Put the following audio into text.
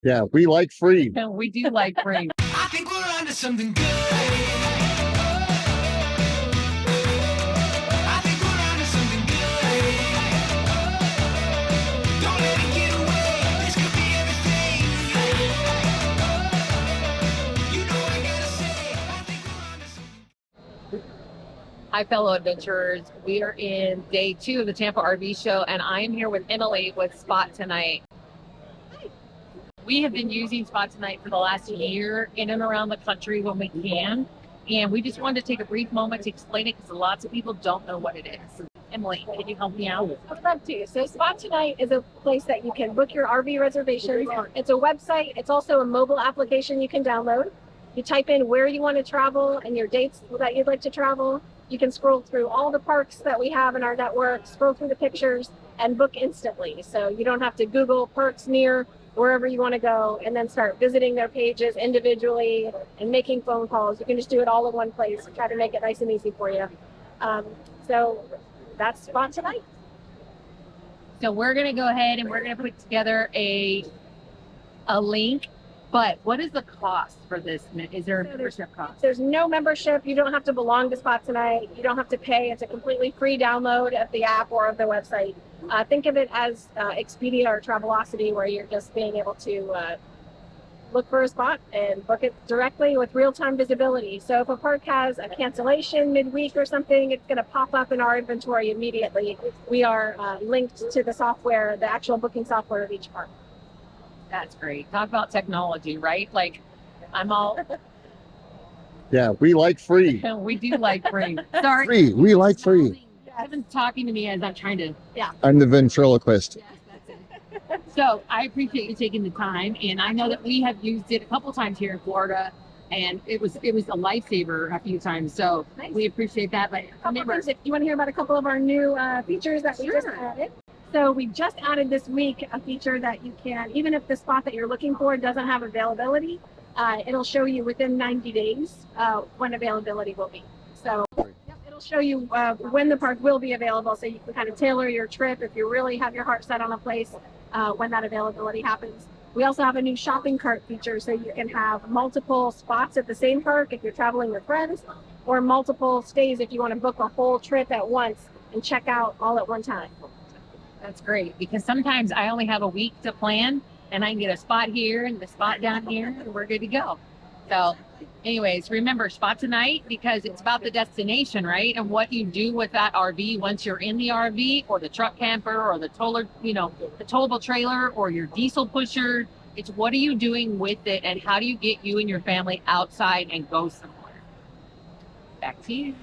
Yeah, we like free. We do like free. I think we're onto something good. I think we're onto something good. Don't let it get away. This could be everything. You know I gotta say, I think we're onto something. Hi, fellow adventurers. We are in day 2 of the Tampa RV Show, and I am here with Emily with SPOT2NITE. We have been using SPOT2NITE for the last year in and around the country when we can, and we just wanted to take a brief moment to explain it because lots of people don't know what it is. Emily, can you help me out? I'd love to. So SPOT2NITE is a place that you can book your RV reservations. It's a website. It's also a mobile application you can download. You type in where you want to travel and your dates that you'd like to travel. You can scroll through all the parks that we have in our network, scroll through the pictures, and book instantly. So you don't have to Google parks near wherever you want to go and then start visiting their pages individually and making phone calls. You can just do it all in one place and try to make it nice and easy for you. So that's SPOT2NITE. So we're going to go ahead and we're going to put together a link. But what is the cost for this? Is there a membership cost? There's no membership. You don't have to belong to SPOT2NITE. You don't have to pay. It's a completely free download of the app or of the website. Think of it as Expedia or Travelocity, where you're just being able to look for a spot and book it directly with real-time visibility. So if a park has a cancellation midweek or something, it's going to pop up in our inventory immediately. We are linked to the software, the actual booking software of each park. That's great. Talk about technology, right? Like, I'm all... Yeah, we like free. We do like free. Sorry. Free. We like free. Kevin's talking to me as I'm trying to... Yeah. I'm the ventriloquist. Yes, that's it. So I appreciate you taking the time, and I know that we have used it a couple times here in Florida, and it was a lifesaver a few times. So Nice. We appreciate that. But remember, If you want to hear about a couple of our new features that we just added. So we just added this week a feature that you can, even if the spot that you're looking for doesn't have availability, it'll show you within 90 days when availability will be. So it'll show you when the park will be available, so you can kind of tailor your trip if you really have your heart set on a place when that availability happens. We also have a new shopping cart feature, so you can have multiple spots at the same park if you're traveling with friends, or multiple stays if you want to book a whole trip at once and check out all at one time. that's great, because sometimes I only have a week to plan, and I can get a spot here and the spot down here, and we're good to go. So anyways, remember SPOT2NITE, because it's about the destination, right? And what you do with that RV once you're in the RV or the truck camper or the the towable trailer or your diesel pusher. It's what are you doing with it, and how do you get you and your family outside and go somewhere? Back to you.